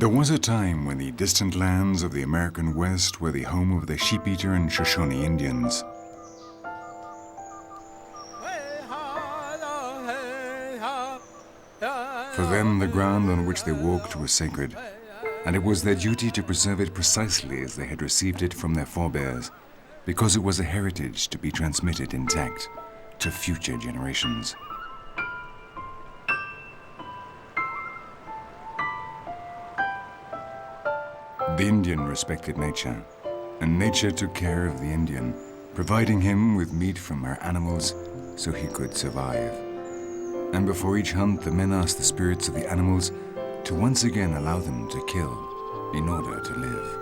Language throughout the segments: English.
There was a time when the distant lands of the American West were the home of the sheep-eater and Shoshone Indians. For them, the ground on which they walked was sacred, and it was their duty to preserve it precisely as they had received it from their forebears, because it was a heritage to be transmitted intact to future generations. The Indian respected nature, and nature took care of the Indian, providing him with meat from her animals so he could survive. And before each hunt, the men asked the spirits of the animals to once again allow them to kill in order to live.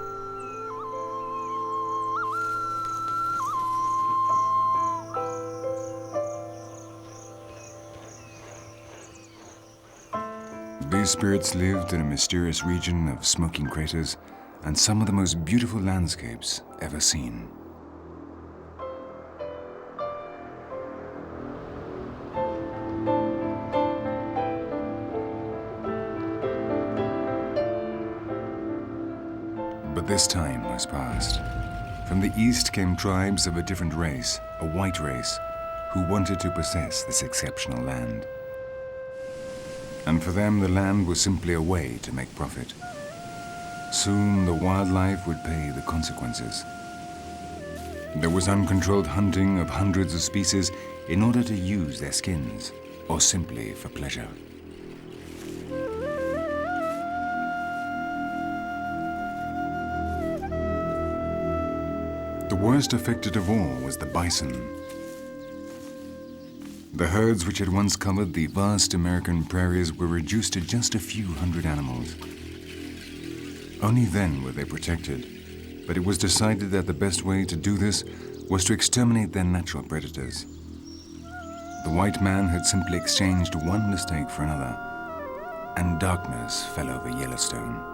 These spirits lived in a mysterious region of smoking craters and some of the most beautiful landscapes ever seen. But this time was past. From the east came tribes of a different race, a white race, who wanted to possess this exceptional land. And for them, the land was simply a way to make profit. Soon, the wildlife would pay the consequences. There was uncontrolled hunting of hundreds of species in order to use their skins, or simply for pleasure. The worst affected of all was the bison. The herds which had once covered the vast American prairies were reduced to just a few hundred animals. Only then were they protected, but it was decided that the best way to do this was to exterminate their natural predators. The white man had simply exchanged one mistake for another, and darkness fell over Yellowstone.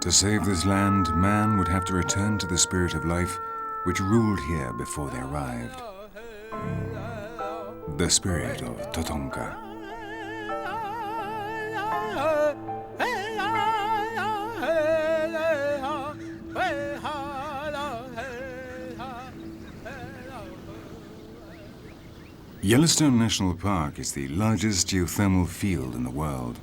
To save this land, man would have to return to the spirit of life which ruled here before they arrived. The spirit of Totonka. Yellowstone National Park is the largest geothermal field in the world.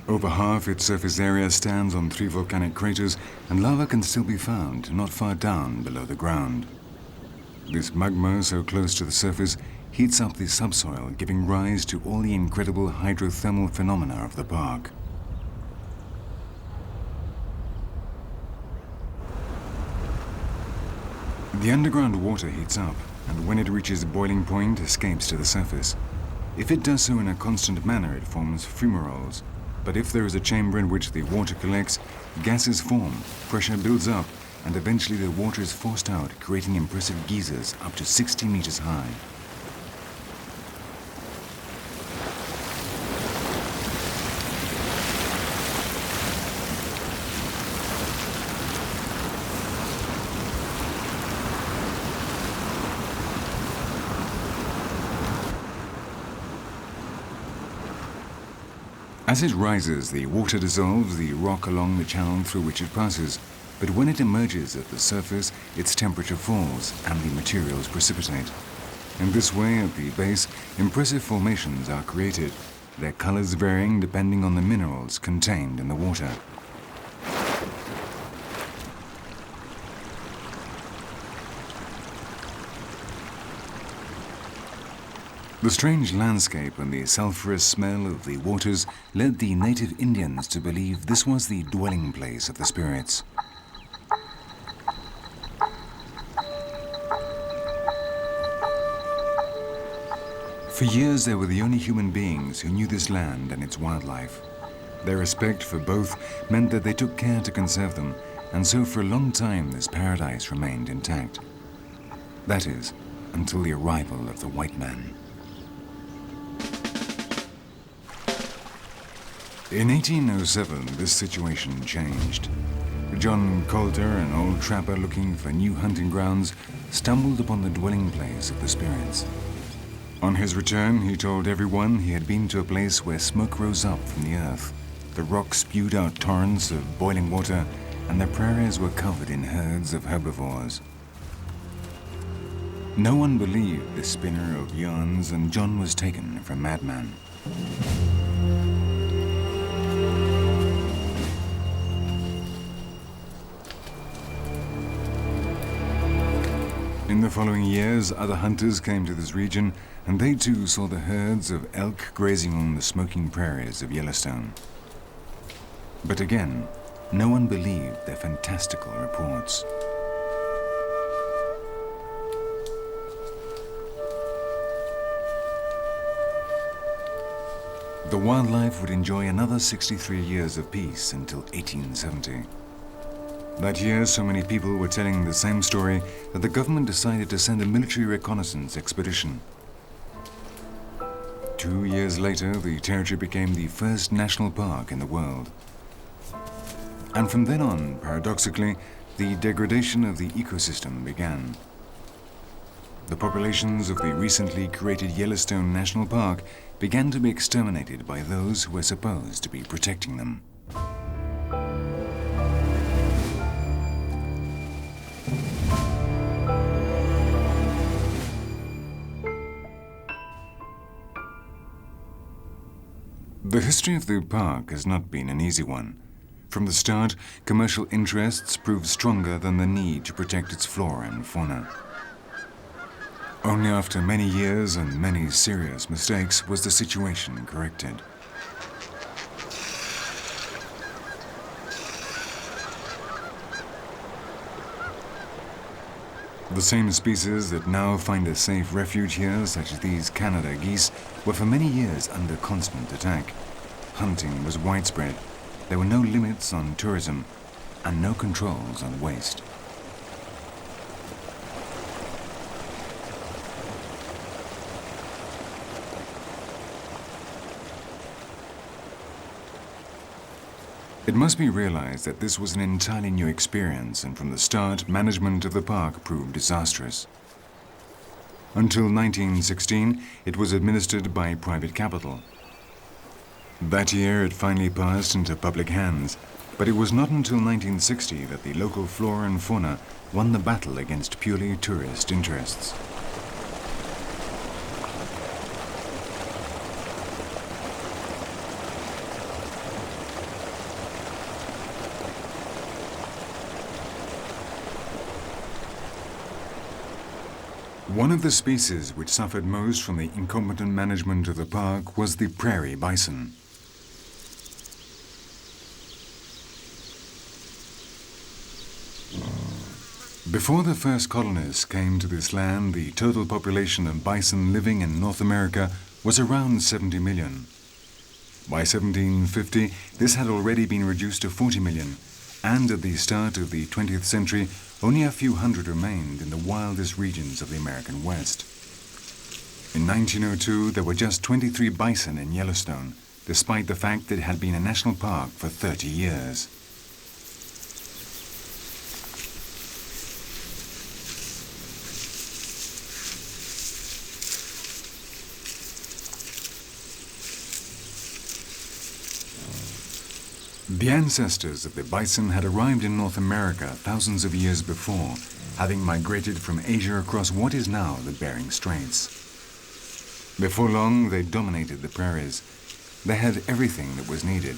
Over half its surface area stands on 3 volcanic craters, and lava can still be found not far down below the ground. This magma, so close to the surface, heats up the subsoil, giving rise to all the incredible hydrothermal phenomena of the park. The underground water heats up, and when it reaches boiling point, escapes to the surface. If it does so in a constant manner, it forms fumaroles. But if there is a chamber in which the water collects, gases form, pressure builds up, and eventually the water is forced out, creating impressive geysers up to 60 meters high. As it rises, the water dissolves the rock along the channel through which it passes, but when it emerges at the surface, its temperature falls and the materials precipitate. In this way, at the base, impressive formations are created, their colors varying depending on the minerals contained in the water. The strange landscape and the sulphurous smell of the waters led the native Indians to believe this was the dwelling place of the spirits. For years, they were the only human beings who knew this land and its wildlife. Their respect for both meant that they took care to conserve them, and so for a long time this paradise remained intact. That is, until the arrival of the white man. In 1807, this situation changed. John Coulter, an old trapper looking for new hunting grounds, stumbled upon the dwelling place of the spirits. On his return, he told everyone he had been to a place where smoke rose up from the earth. The rocks spewed out torrents of boiling water, and the prairies were covered in herds of herbivores. No one believed this spinner of yarns, and John was taken for a madman. In the following years, other hunters came to this region, and they too saw the herds of elk grazing on the smoking prairies of Yellowstone. But again, no one believed their fantastical reports. The wildlife would enjoy another 63 years of peace until 1870. That year, so many people were telling the same story that the government decided to send a military reconnaissance expedition. 2 years later, the territory became the first national park in the world. And from then on, paradoxically, the degradation of the ecosystem began. The populations of the recently created Yellowstone National Park began to be exterminated by those who were supposed to be protecting them. The history of the park has not been an easy one. From the start, commercial interests proved stronger than the need to protect its flora and fauna. Only after many years and many serious mistakes was the situation corrected. The same species that now find a safe refuge here, such as these Canada geese, were for many years under constant attack. Hunting was widespread. There were no limits on tourism and no controls on waste. It must be realized that this was an entirely new experience, and from the start, management of the park proved disastrous. Until 1916, it was administered by private capital. That year, it finally passed into public hands, but it was not until 1960 that the local flora and fauna won the battle against purely tourist interests. One of the species which suffered most from the incompetent management of the park was the prairie bison. Before the first colonists came to this land, the total population of bison living in North America was around 70 million. By 1750, this had already been reduced to 40 million, and at the start of the 20th century, only a few hundred remained in the wildest regions of the American West. In 1902, there were just 23 bison in Yellowstone, despite the fact that it had been a national park for 30 years. The ancestors of the bison had arrived in North America thousands of years before, having migrated from Asia across what is now the Bering Straits. Before long, they dominated the prairies. They had everything that was needed: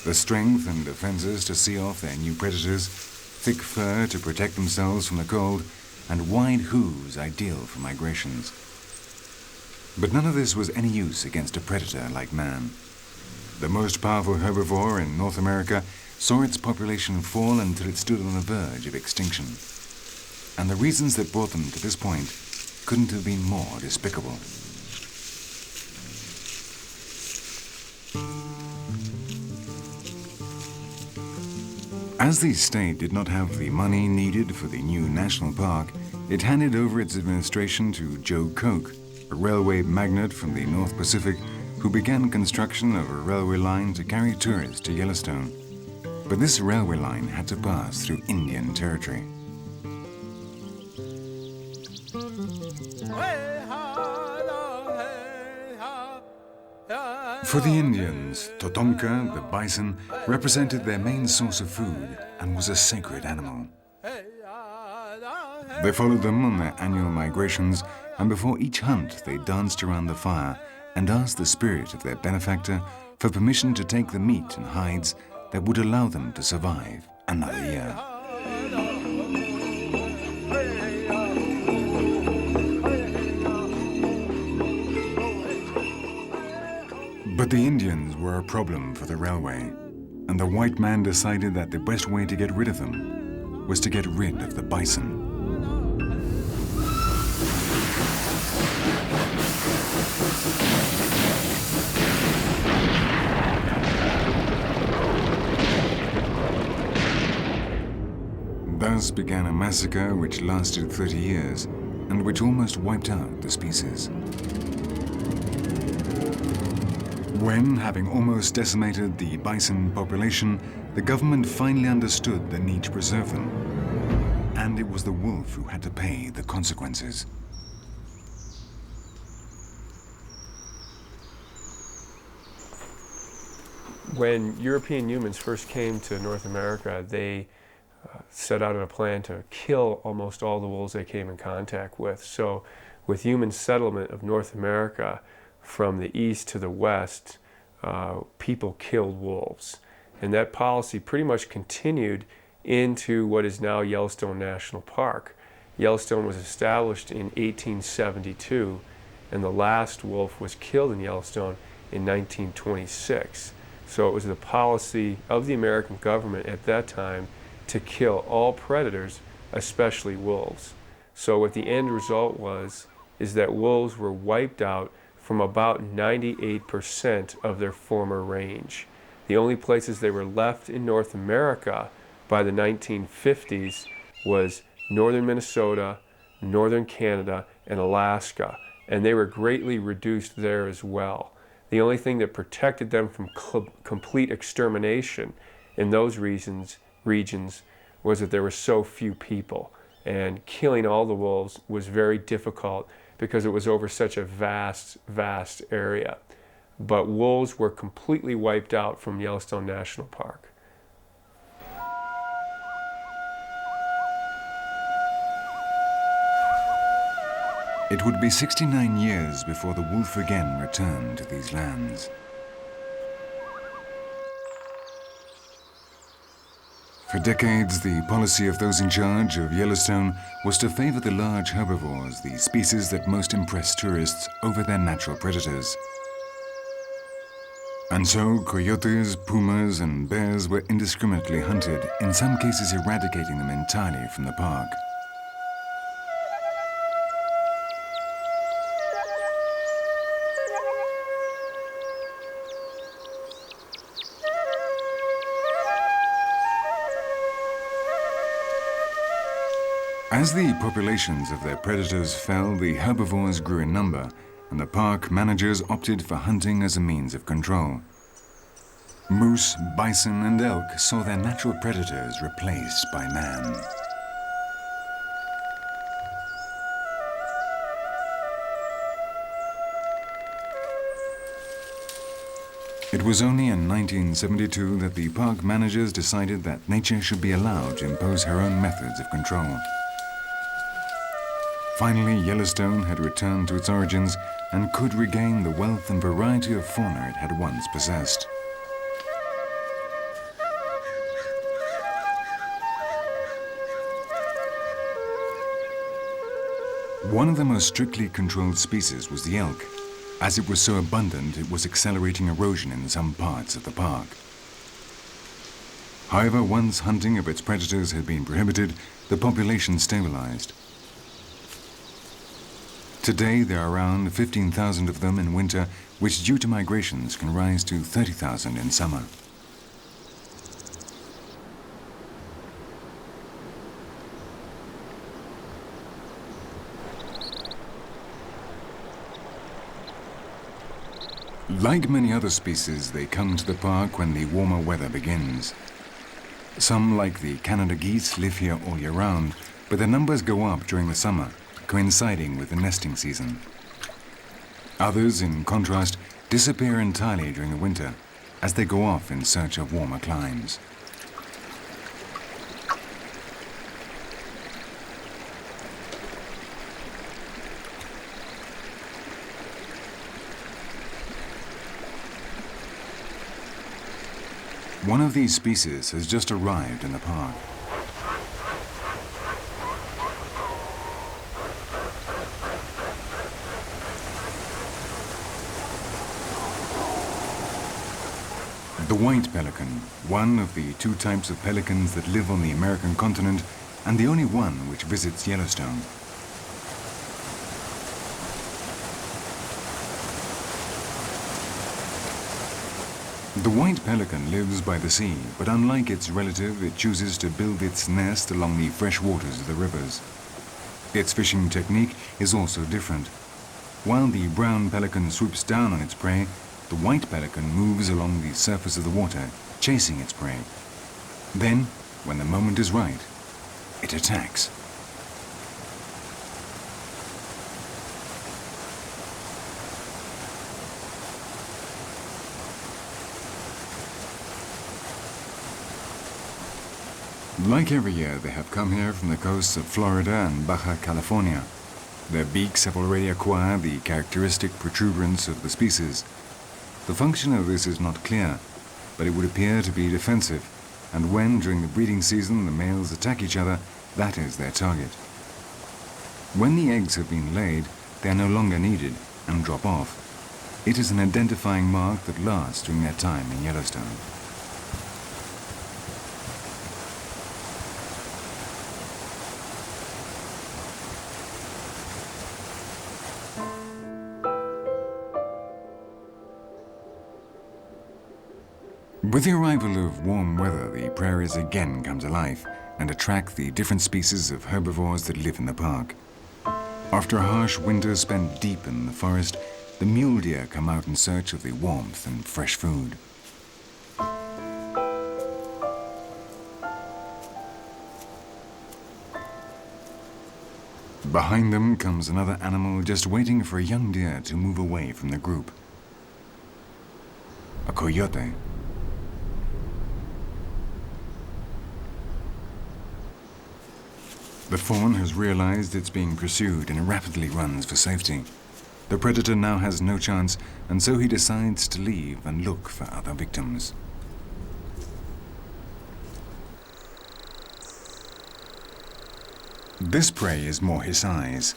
the strength and defenses to see off their new predators, thick fur to protect themselves from the cold, and wide hooves ideal for migrations. But none of this was any use against a predator like man. The most powerful herbivore in North America saw its population fall until it stood on the verge of extinction. And the reasons that brought them to this point couldn't have been more despicable. As the state did not have the money needed for the new national park, it handed over its administration to Joe Koch, a railway magnate from the North Pacific who began construction of a railway line to carry tourists to Yellowstone. But this railway line had to pass through Indian territory. For the Indians, Totonka, the bison, represented their main source of food and was a sacred animal. They followed them on their annual migrations, and before each hunt they danced around the fire and asked the spirit of their benefactor for permission to take the meat and hides that would allow them to survive another year. But the Indians were a problem for the railway, and the white man decided that the best way to get rid of them was to get rid of the bison. Thus began a massacre which lasted 30 years and which almost wiped out the species. When, having almost decimated the bison population, the government finally understood the need to preserve them. And it was the wolf who had to pay the consequences. When European humans first came to North America, they set out on a plan to kill almost all the wolves they came in contact with. So with human settlement of North America, from the east to the west, people killed wolves. And that policy pretty much continued into what is now Yellowstone National Park. Yellowstone was established in 1872, and the last wolf was killed in Yellowstone in 1926. So it was the policy of the American government at that time to kill all predators, especially wolves. So what the end result was is that wolves were wiped out from about 98% of their former range. The only places they were left in North America by the 1950s was northern Minnesota, northern Canada, and Alaska, and they were greatly reduced there as well. The only thing that protected them from complete extermination in those regions was that there were so few people, and killing all the wolves was very difficult because it was over such a vast, vast area. But wolves were completely wiped out from Yellowstone National Park. It would be 69 years before the wolf again returned to these lands. For decades, the policy of those in charge of Yellowstone was to favor the large herbivores, the species that most impress tourists, over their natural predators. And so, coyotes, pumas, and bears were indiscriminately hunted, in some cases eradicating them entirely from the park. As the populations of their predators fell, the herbivores grew in number, and the park managers opted for hunting as a means of control. Moose, bison, and elk saw their natural predators replaced by man. It was only in 1972 that the park managers decided that nature should be allowed to impose her own methods of control. Finally, Yellowstone had returned to its origins and could regain the wealth and variety of fauna it had once possessed. One of the most strictly controlled species was the elk. As it was so abundant, it was accelerating erosion in some parts of the park. However, once hunting of its predators had been prohibited, the population stabilized. Today, there are around 15,000 of them in winter, which due to migrations can rise to 30,000 in summer. Like many other species, they come to the park when the warmer weather begins. Some, like the Canada geese, live here all year round, but their numbers go up during the summer, coinciding with the nesting season. Others, in contrast, disappear entirely during the winter as they go off in search of warmer climes. One of these species has just arrived in the park. The white pelican, one of the two types of pelicans that live on the American continent and the only one which visits Yellowstone. The white pelican lives by the sea, but unlike its relative, it chooses to build its nest along the fresh waters of the rivers. Its fishing technique is also different. While the brown pelican swoops down on its prey, the white pelican moves along the surface of the water, chasing its prey. Then, when the moment is right, it attacks. Like every year, they have come here from the coasts of Florida and Baja California. Their beaks have already acquired the characteristic protuberance of the species. The function of this is not clear, but it would appear to be defensive, and when, during the breeding season, the males attack each other, that is their target. When the eggs have been laid, they are no longer needed and drop off. It is an identifying mark that lasts during their time in Yellowstone. With the arrival of warm weather, the prairies again come to life and attract the different species of herbivores that live in the park. After a harsh winter spent deep in the forest, the mule deer come out in search of the warmth and fresh food. Behind them comes another animal just waiting for a young deer to move away from the group. A coyote. The fawn has realized it's being pursued and rapidly runs for safety. The predator now has no chance, and so he decides to leave and look for other victims. This prey is more his size.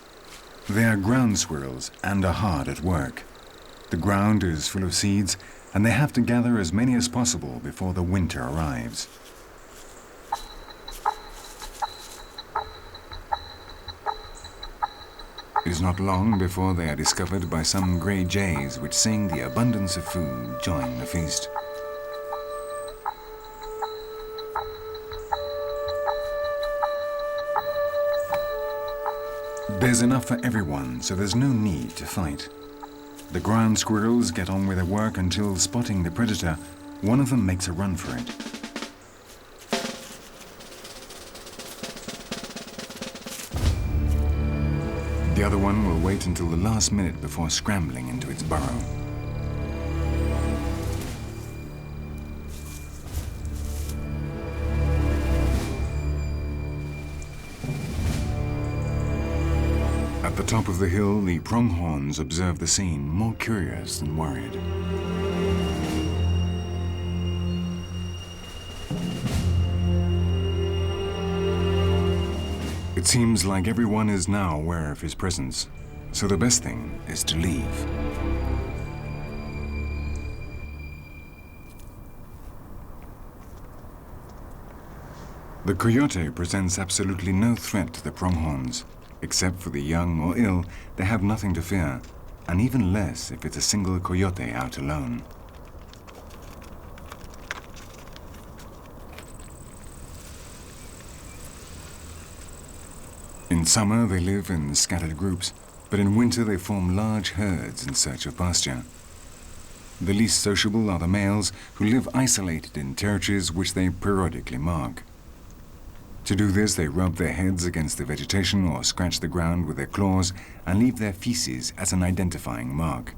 They are ground squirrels and are hard at work. The ground is full of seeds, and they have to gather as many as possible before the winter arrives. It is not long before they are discovered by some grey jays which, seeing the abundance of food, join the feast. There's enough for everyone, so there's no need to fight. The ground squirrels get on with their work until, spotting the predator, one of them makes a run for it. The other one will wait until the last minute before scrambling into its burrow. At the top of the hill, the pronghorns observe the scene, more curious than worried. It seems like everyone is now aware of his presence, so the best thing is to leave. The coyote presents absolutely no threat to the pronghorns. Except for the young or ill, they have nothing to fear, and even less if it's a single coyote out alone. In summer, they live in scattered groups, but in winter they form large herds in search of pasture. The least sociable are the males, who live isolated in territories which they periodically mark. To do this, they rub their heads against the vegetation or scratch the ground with their claws and leave their feces as an identifying mark.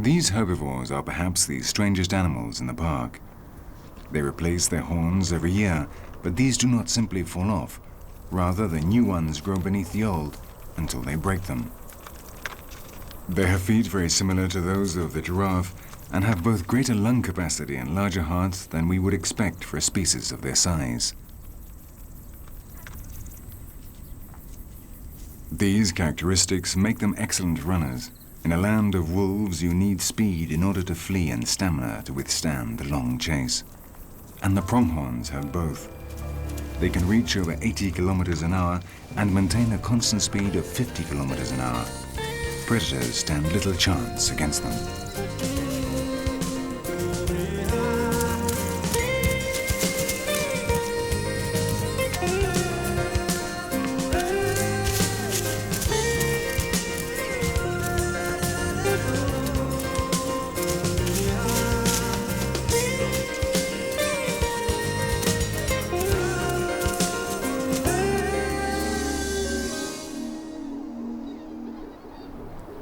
These herbivores are perhaps the strangest animals in the park. They replace their horns every year, but these do not simply fall off. Rather, the new ones grow beneath the old until they break them. They have feet very similar to those of the giraffe and have both greater lung capacity and larger hearts than we would expect for a species of their size. These characteristics make them excellent runners. In a land of wolves, you need speed in order to flee and stamina to withstand the long chase. And the pronghorns have both. They can reach over 80 kilometers an hour and maintain a constant speed of 50 kilometers an hour. Predators stand little chance against them.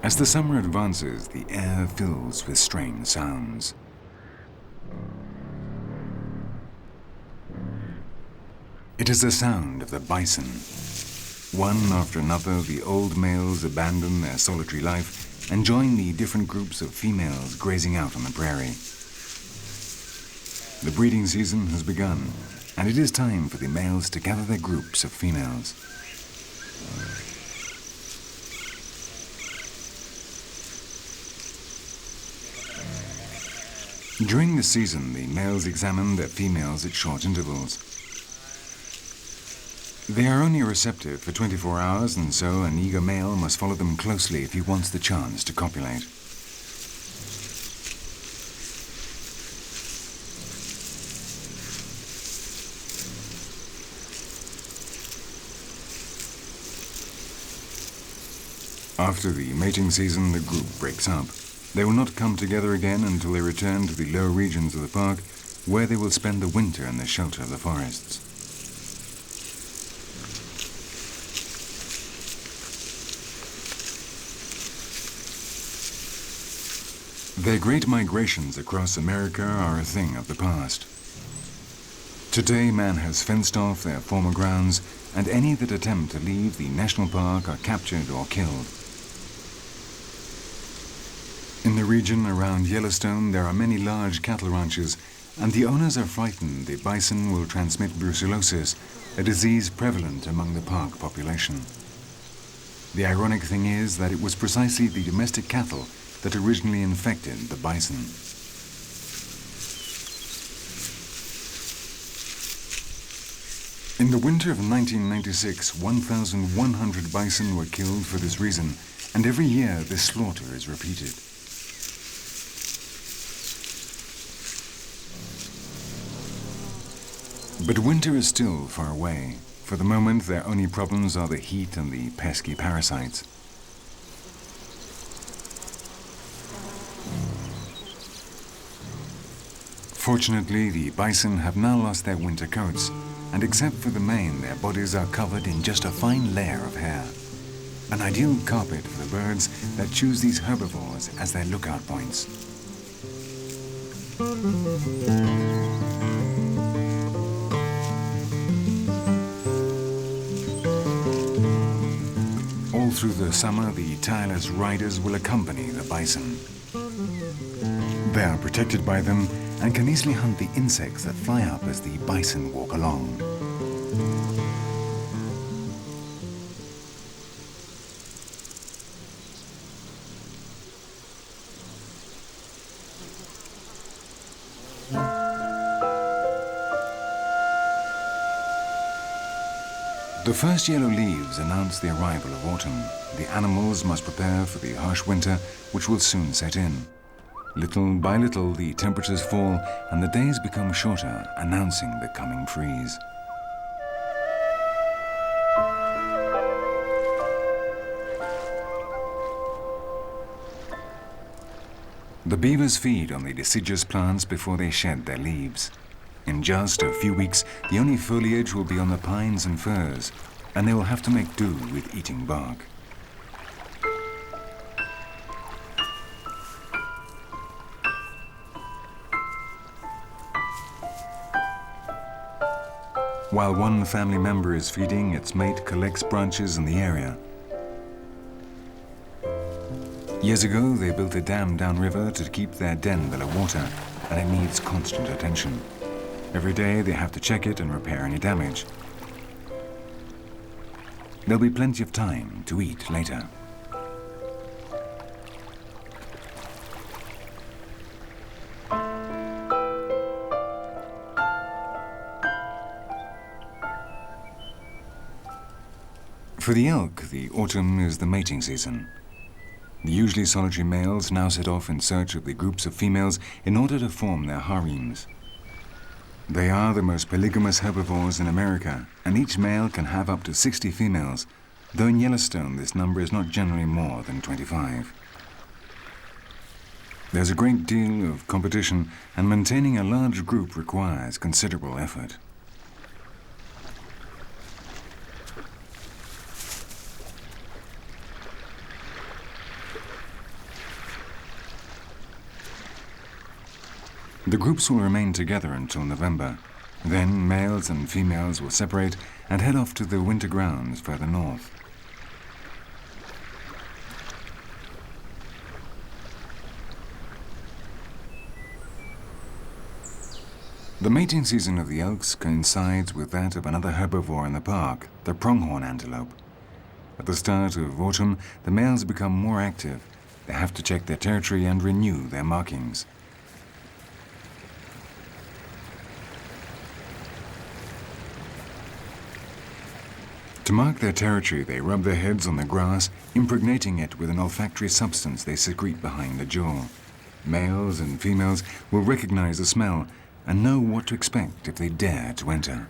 As the summer advances, the air fills with strange sounds. It is the sound of the bison. One after another, the old males abandon their solitary life and join the different groups of females grazing out on the prairie. The breeding season has begun, and it is time for the males to gather their groups of females. During the season, the males examine their females at short intervals. They are only receptive for 24 hours, and so an eager male must follow them closely if he wants the chance to copulate. After the mating season, the group breaks up. They will not come together again until they return to the lower regions of the park, where they will spend the winter in the shelter of the forests. Their great migrations across America are a thing of the past. Today, man has fenced off their former grounds, and any that attempt to leave the national park are captured or killed. In the region around Yellowstone, there are many large cattle ranches, and the owners are frightened the bison will transmit brucellosis, a disease prevalent among the park population. The ironic thing is that it was precisely the domestic cattle that originally infected the bison. In the winter of 1996, 1,100 bison were killed for this reason, and every year this slaughter is repeated. But winter is still far away. For the moment, their only problems are the heat and the pesky parasites. Fortunately, the bison have now lost their winter coats, and except for the mane, their bodies are covered in just a fine layer of hair. An ideal carpet for the birds that choose these herbivores as their lookout points. All through the summer, the tireless riders will accompany the bison. They are protected by them and can easily hunt the insects that fly up as the bison walk along. The first yellow leaves announce the arrival of autumn. The animals must prepare for the harsh winter, which will soon set in. Little by little, the temperatures fall and the days become shorter, announcing the coming freeze. The beavers feed on the deciduous plants before they shed their leaves. In just a few weeks, the only foliage will be on the pines and firs, and they will have to make do with eating bark. While one family member is feeding, its mate collects branches in the area. Years ago, they built a dam downriver to keep their den below water, and it needs constant attention. Every day, they have to check it and repair any damage. There'll be plenty of time to eat later. For the elk, the autumn is the mating season. The usually solitary males now set off in search of the groups of females in order to form their harems. They are the most polygamous herbivores in America, and each male can have up to 60 females, though in Yellowstone this number is not generally more than 25. There's a great deal of competition, and maintaining a large group requires considerable effort. The groups will remain together until November. Then males and females will separate and head off to the winter grounds further north. The mating season of the elks coincides with that of another herbivore in the park, the pronghorn antelope. At the start of autumn, the males become more active. They have to check their territory and renew their markings. To mark their territory, they rub their heads on the grass, impregnating it with an olfactory substance they secrete behind the jaw. Males and females will recognize the smell and know what to expect if they dare to enter.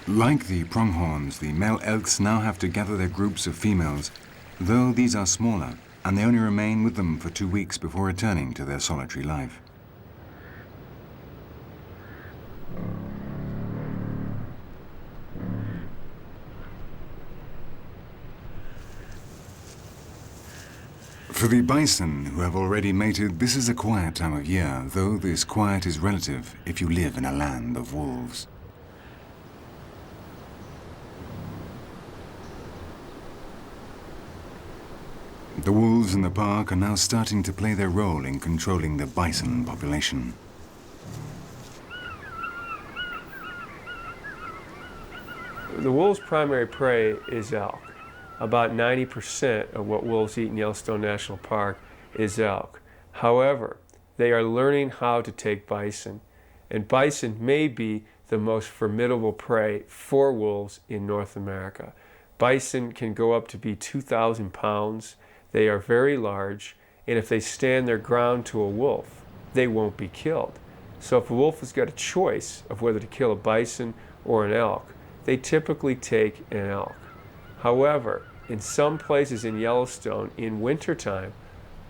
Like the pronghorns, the male elks now have to gather their groups of females, though these are smaller, and they only remain with them for 2 weeks before returning to their solitary life. For the bison, who have already mated, this is a quiet time of year, though this quiet is relative if you live in a land of wolves. The wolves in the park are now starting to play their role in controlling the bison population. The wolves' primary prey is elk. About 90% of what wolves eat in Yellowstone National Park is elk. However, they are learning how to take bison, and bison may be the most formidable prey for wolves in North America. Bison can go up to be 2,000 pounds. They are very large, and if they stand their ground to a wolf, they won't be killed. So if a wolf has got a choice of whether to kill a bison or an elk, they typically take an elk. However, in some places in Yellowstone, in wintertime,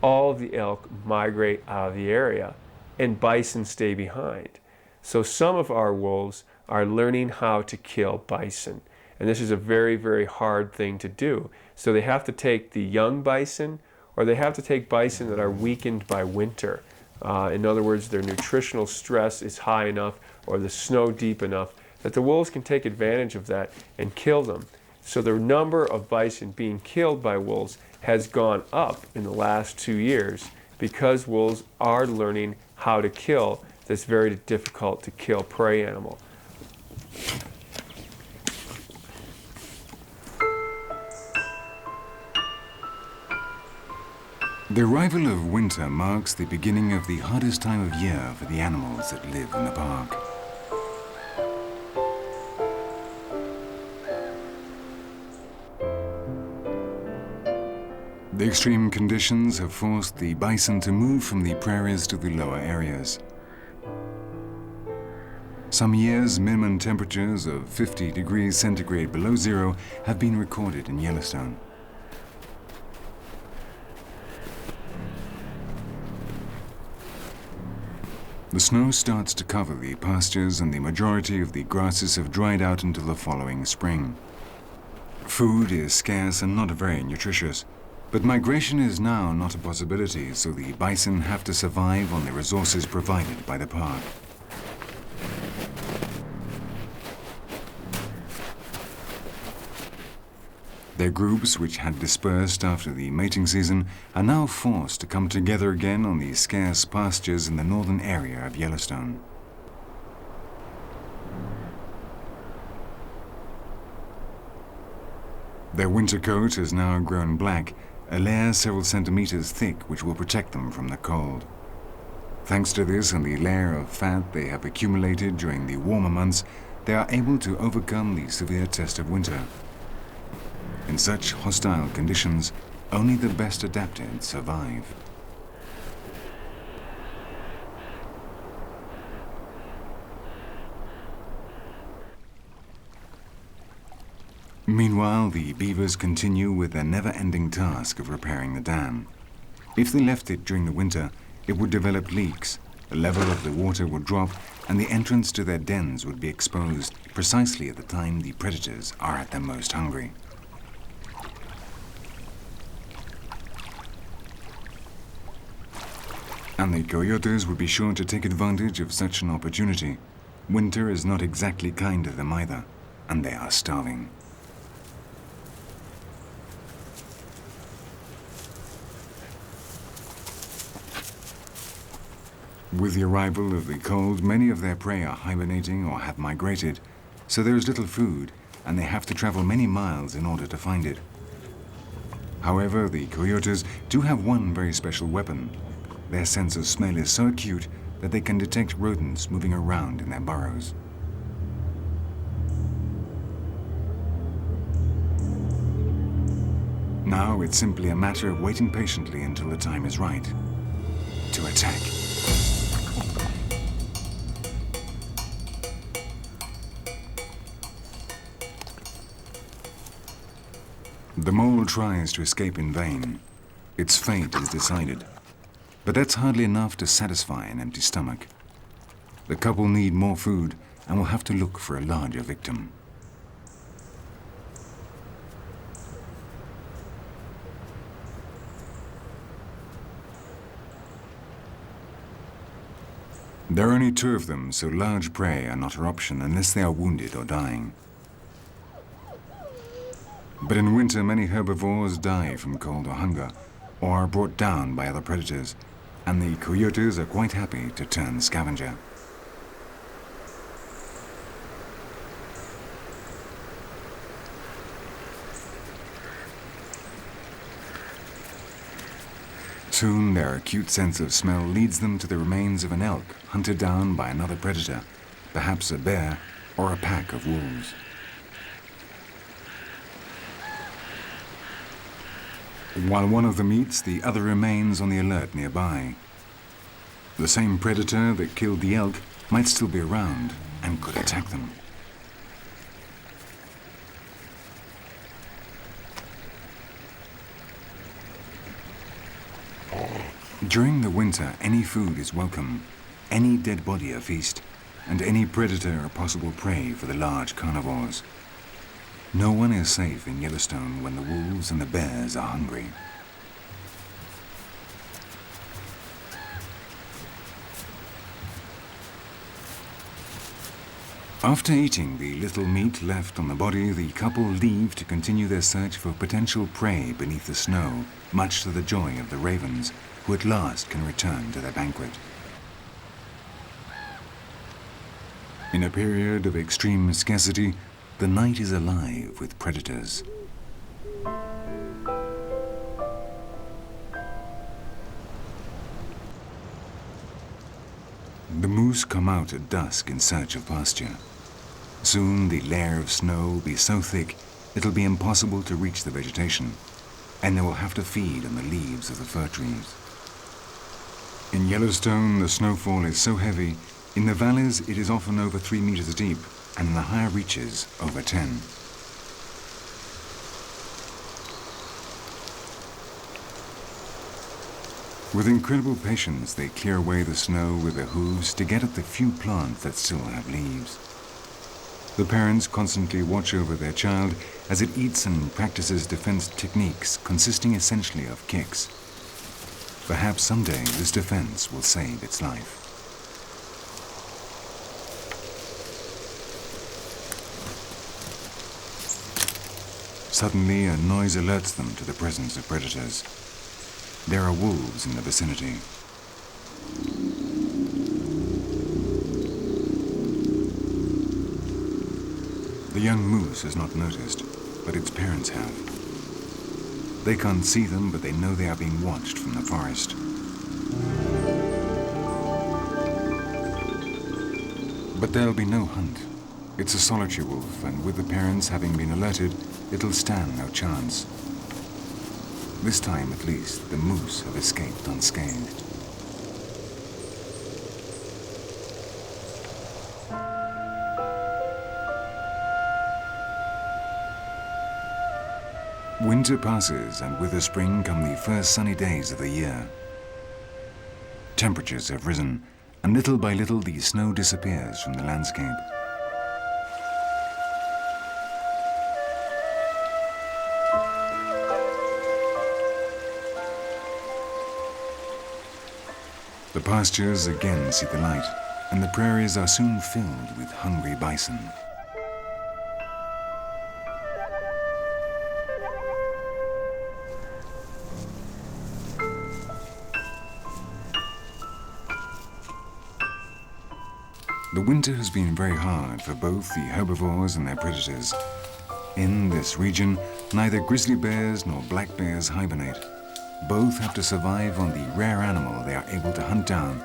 all of the elk migrate out of the area, and bison stay behind. So some of our wolves are learning how to kill bison. And this is a very, very hard thing to do. So they have to take the young bison, or they have to take bison that are weakened by winter. In other words, their nutritional stress is high enough, or the snow deep enough, that the wolves can take advantage of that and kill them. So the number of bison being killed by wolves has gone up in the last 2 years because wolves are learning how to kill this very difficult to kill prey animal. The arrival of winter marks the beginning of the hardest time of year for the animals that live in the park. The extreme conditions have forced the bison to move from the prairies to the lower areas. Some years, minimum temperatures of 50 degrees centigrade below zero have been recorded in Yellowstone. The snow starts to cover the pastures and the majority of the grasses have dried out until the following spring. Food is scarce and not very nutritious, but migration is now not a possibility, so the bison have to survive on the resources provided by the park. Their groups, which had dispersed after the mating season, are now forced to come together again on the scarce pastures in the northern area of Yellowstone. Their winter coat has now grown black, a layer several centimeters thick which will protect them from the cold. Thanks to this and the layer of fat they have accumulated during the warmer months, they are able to overcome the severe test of winter. In such hostile conditions, only the best adapted survive. Meanwhile, the beavers continue with their never-ending task of repairing the dam. If they left it during the winter, it would develop leaks, the level of the water would drop, and the entrance to their dens would be exposed precisely at the time the predators are at their most hungry. And the coyotes would be sure to take advantage of such an opportunity. Winter is not exactly kind to them either, and they are starving. With the arrival of the cold, many of their prey are hibernating or have migrated, so there is little food, and they have to travel many miles in order to find it. However, the coyotes do have one very special weapon. Their sense of smell is so acute that they can detect rodents moving around in their burrows. Now it's simply a matter of waiting patiently until the time is right to attack. The mole tries to escape in vain. Its fate is decided. But that's hardly enough to satisfy an empty stomach. The couple need more food and will have to look for a larger victim. There are only 2 of them, so large prey are not an option unless they are wounded or dying. But in winter, many herbivores die from cold or hunger, or are brought down by other predators, and the coyotes are quite happy to turn scavenger. Soon their acute sense of smell leads them to the remains of an elk hunted down by another predator, perhaps a bear or a pack of wolves. While one of them eats, the other remains on the alert nearby. The same predator that killed the elk might still be around and could attack them. During the winter, any food is welcome, any dead body a feast, and any predator a possible prey for the large carnivores. No one is safe in Yellowstone when the wolves and the bears are hungry. After eating the little meat left on the body, the couple leave to continue their search for potential prey beneath the snow, much to the joy of the ravens, who at last can return to their banquet. In a period of extreme scarcity, the night is alive with predators. The moose come out at dusk in search of pasture. Soon the layer of snow will be so thick it'll be impossible to reach the vegetation. and they will have to feed on the leaves of the fir trees. In Yellowstone, the snowfall is so heavy, in the valleys it is often over 3 meters deep, and in the higher reaches over 10. With incredible patience, they clear away the snow with their hooves to get at the few plants that still have leaves. The parents constantly watch over their child as it eats and practices defense techniques consisting essentially of kicks. Perhaps someday this defense will save its life. Suddenly, a noise alerts them to the presence of predators. There are wolves in the vicinity. The young moose has not noticed, but its parents have. They can't see them, but they know they are being watched from the forest. But there'll be no hunt. It's a solitary wolf, and with the parents having been alerted, it'll stand no chance. This time, at least, the moose have escaped unscathed. Winter passes, and with the spring come the first sunny days of the year. Temperatures have risen, and little by little the snow disappears from the landscape. The pastures again see the light, and the prairies are soon filled with hungry bison. The winter has been very hard for both the herbivores and their predators. In this region, neither grizzly bears nor black bears hibernate. Both have to survive on the rare animal they are able to hunt down,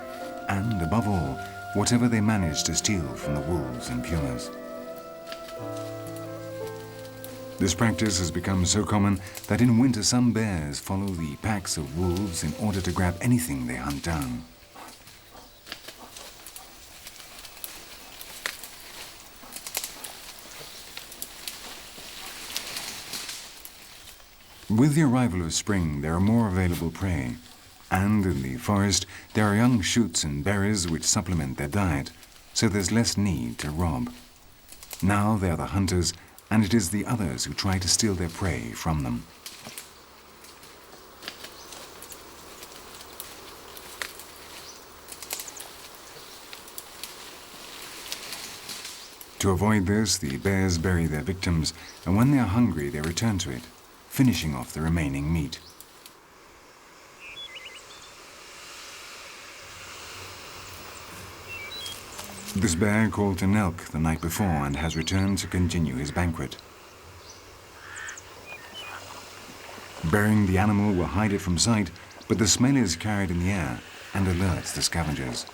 and above all, whatever they manage to steal from the wolves and pumas. This practice has become so common that in winter some bears follow the packs of wolves in order to grab anything they hunt down. With the arrival of spring, there are more available prey, and in the forest there are young shoots and berries which supplement their diet, so there's less need to rob. Now they are the hunters, and it is the others who try to steal their prey from them. To avoid this, the bears bury their victims, and when they are hungry, they return to it, finishing off the remaining meat. This bear called an elk the night before and has returned to continue his banquet. Burying the animal will hide it from sight, but the smell is carried in the air and alerts the scavengers.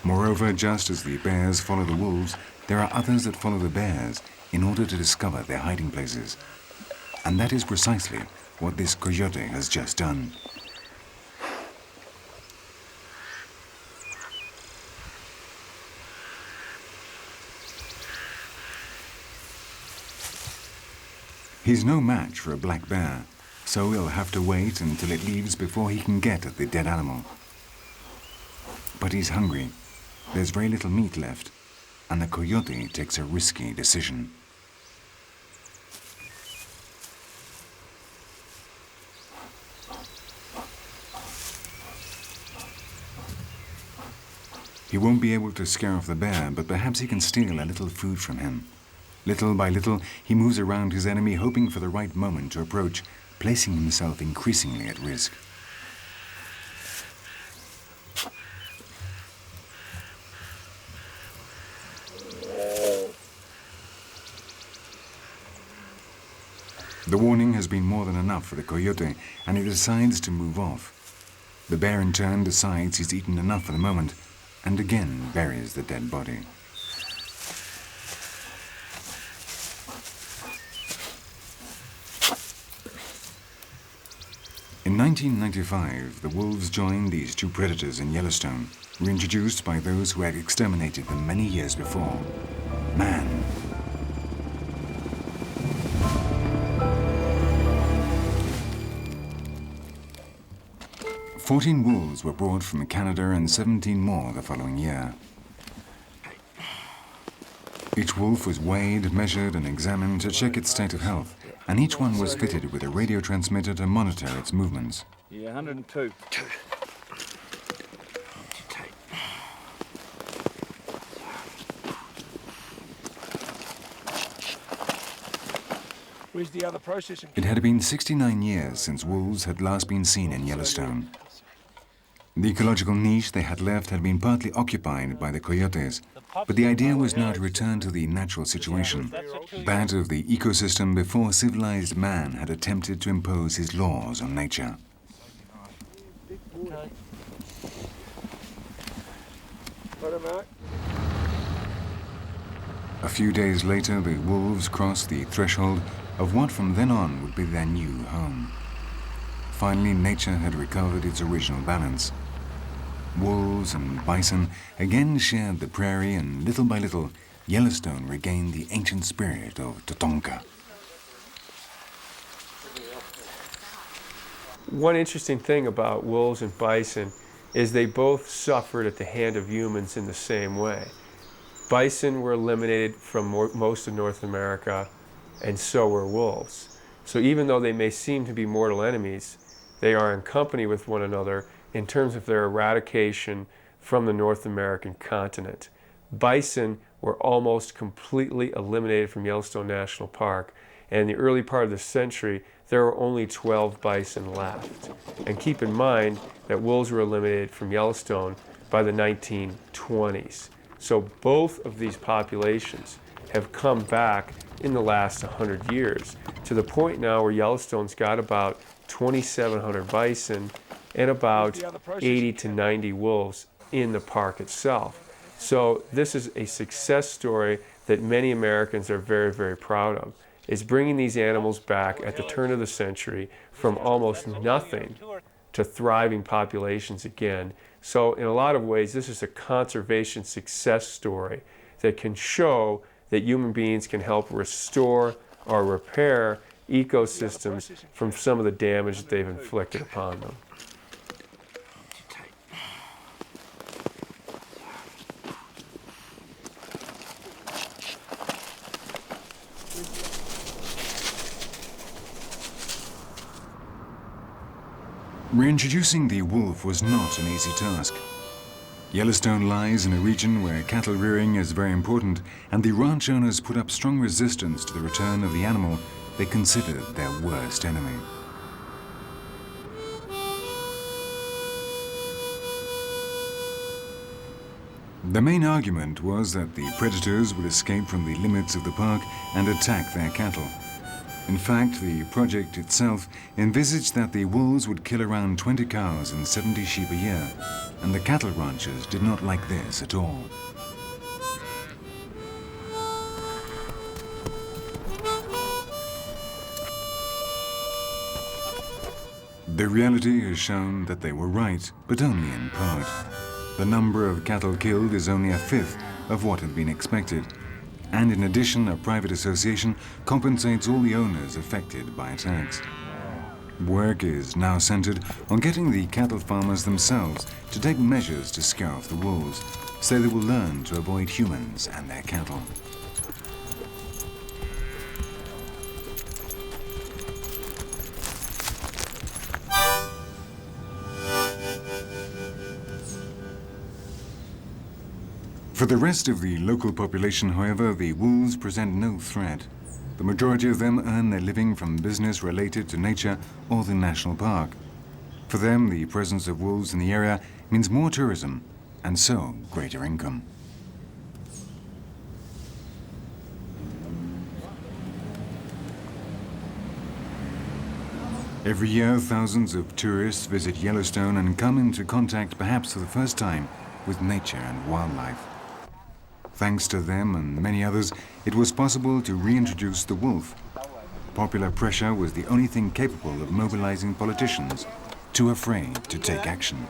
Moreover, just as the bears follow the wolves, there are others that follow the bears in order to discover their hiding places. And that is precisely what this coyote has just done. He's no match for a black bear, so he'll have to wait until it leaves before he can get at the dead animal. But he's hungry. There's very little meat left, and the coyote takes a risky decision. He won't be able to scare off the bear, but perhaps he can steal a little food from him. Little by little, he moves around his enemy, hoping for the right moment to approach, placing himself increasingly at risk. The warning has been more than enough for the coyote, and he decides to move off. The bear in turn decides he's eaten enough for the moment, and again buries the dead body. In 1995, the wolves joined these two predators in Yellowstone, reintroduced by those who had exterminated them many years before. Man. "14 wolves were brought from Canada and 17 more the following year. Each wolf was weighed, measured and examined to check its state of health, and each one was fitted with a radio transmitter to monitor its movements. Yeah, 102. Where's the other processing? It had been 69 years since wolves had last been seen in Yellowstone. The ecological niche they had left had been partly occupied by the coyotes, but the idea was now to return to the natural situation, that of the ecosystem before civilized man had attempted to impose his laws on nature. A few days later, the wolves crossed the threshold of what from then on would be their new home. Finally, nature had recovered its original balance. Wolves and bison again shared the prairie, and little by little, Yellowstone regained the ancient spirit of Totonka. One interesting thing about wolves and bison is they both suffered at the hand of humans in the same way. Bison were eliminated from most of North America, and so were wolves. So even though they may seem to be mortal enemies, they are in company with one another in terms of their eradication from the North American continent. Bison were almost completely eliminated from Yellowstone National Park, and in the early part of the century, there were only 12 bison left. And keep in mind that wolves were eliminated from Yellowstone by the 1920s. So both of these populations have come back in the last 100 years, to the point now where Yellowstone's got about 2,700 bison and about 80 to 90 wolves in the park itself. So this is a success story that many Americans are very, very proud of, is bringing these animals back at the turn of the century from almost nothing to thriving populations again. So in a lot of ways, this is a conservation success story that can show that human beings can help restore or repair ecosystems from some of the damage that they've inflicted upon them. Reintroducing the wolf was not an easy task. Yellowstone lies in a region where cattle rearing is very important, and the ranch owners put up strong resistance to the return of the animal they considered their worst enemy. The main argument was that the predators would escape from the limits of the park and attack their cattle. In fact, the project itself envisaged that the wolves would kill around 20 cows and 70 sheep a year, and the cattle ranchers did not like this at all. The reality has shown that they were right, but only in part. The number of cattle killed is only a fifth of what had been expected. And in addition, a private association compensates all the owners affected by attacks. Work is now centered on getting the cattle farmers themselves to take measures to scare off the wolves, so they will learn to avoid humans and their cattle. For the rest of the local population, however, the wolves present no threat. The majority of them earn their living from business related to nature or the national park. For them, the presence of wolves in the area means more tourism and so greater income. Every year, thousands of tourists visit Yellowstone and come into contact, perhaps for the first time, with nature and wildlife. Thanks to them and many others, it was possible to reintroduce the wolf. Popular pressure was the only thing capable of mobilizing politicians too afraid to take action.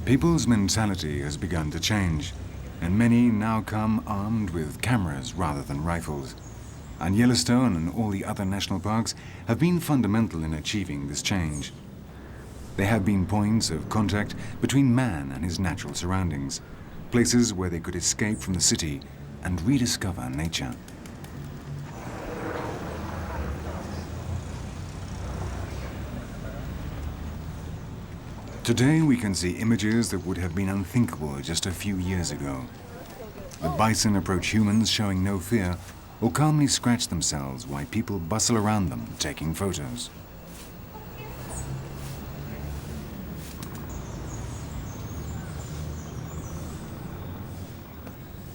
People's mentality has begun to change, and many now come armed with cameras rather than rifles. And Yellowstone and all the other national parks have been fundamental in achieving this change. They have been points of contact between man and his natural surroundings, places where they could escape from the city and rediscover nature. Today we can see images that would have been unthinkable just a few years ago. The bison approach humans showing no fear, or calmly scratch themselves while people bustle around them taking photos.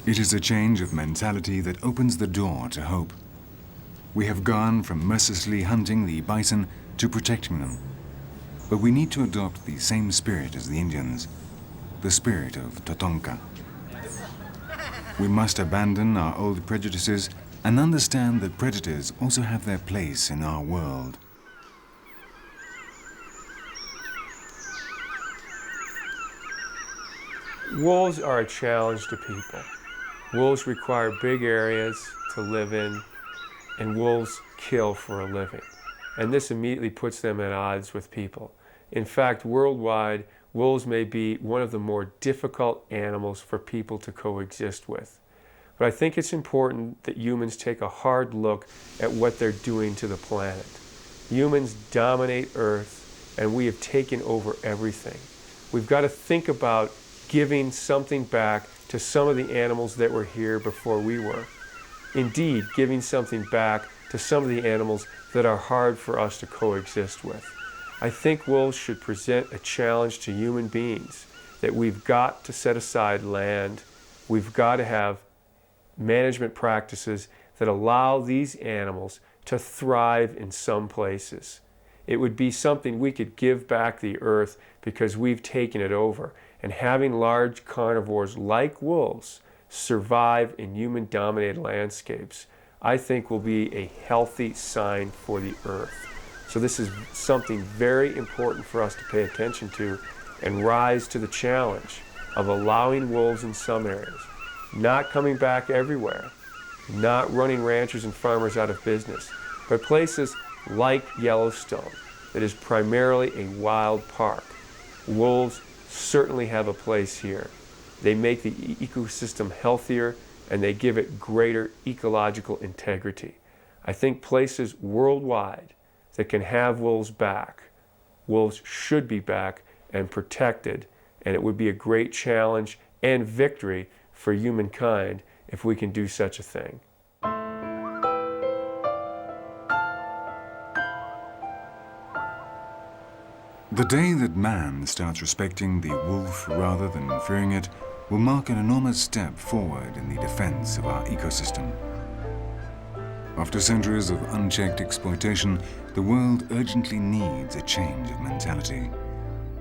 It is a change of mentality that opens the door to hope. We have gone from mercilessly hunting the bison to protecting them. But we need to adopt the same spirit as the Indians, the spirit of Totonka. We must abandon our old prejudices and understand that predators also have their place in our world. Wolves are a challenge to people. Wolves require big areas to live in, and wolves kill for a living. And this immediately puts them at odds with people. In fact, worldwide, wolves may be one of the more difficult animals for people to coexist with. But I think it's important that humans take a hard look at what they're doing to the planet. Humans dominate Earth, and we have taken over everything. We've got to think about giving something back to some of the animals that were here before we were. Indeed, giving something back to some of the animals that are hard for us to coexist with. I think wolves should present a challenge to human beings that we've got to set aside land, we've got to have management practices that allow these animals to thrive in some places. It would be something we could give back the earth because we've taken it over. And having large carnivores like wolves survive in human-dominated landscapes, I think will be a healthy sign for the earth. So this is something very important for us to pay attention to and rise to the challenge of allowing wolves in some areas, not coming back everywhere, not running ranchers and farmers out of business, but places like Yellowstone that is primarily a wild park. Wolves certainly have a place here. They make the ecosystem healthier and they give it greater ecological integrity. I think places worldwide that can have wolves back, wolves should be back and protected, and it would be a great challenge and victory for humankind if we can do such a thing. The day that man starts respecting the wolf rather than fearing it will mark an enormous step forward in the defense of our ecosystem. After centuries of unchecked exploitation, the world urgently needs a change of mentality.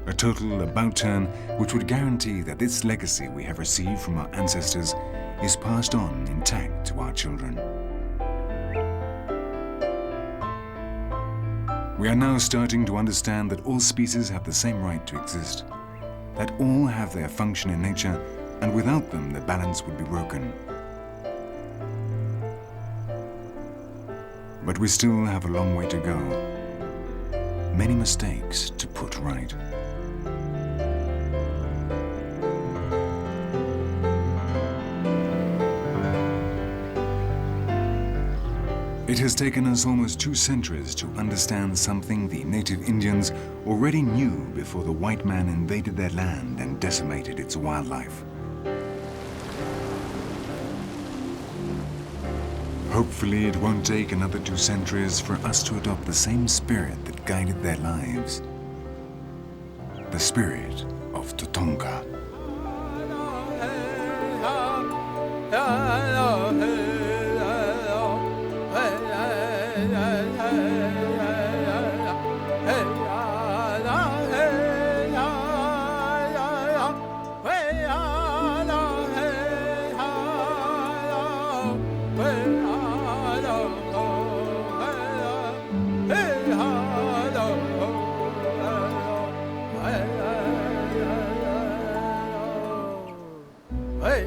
A total about-turn which would guarantee that this legacy we have received from our ancestors is passed on intact to our children. We are now starting to understand that all species have the same right to exist, that all have their function in nature, and without them the balance would be broken. But we still have a long way to go, many mistakes to put right. It has taken us almost 2 centuries to understand something the native Indians already knew before the white man invaded their land and decimated its wildlife. Hopefully it won't take another 2 centuries for us to adopt the same spirit that guided their lives. The spirit of Totonka. Hey,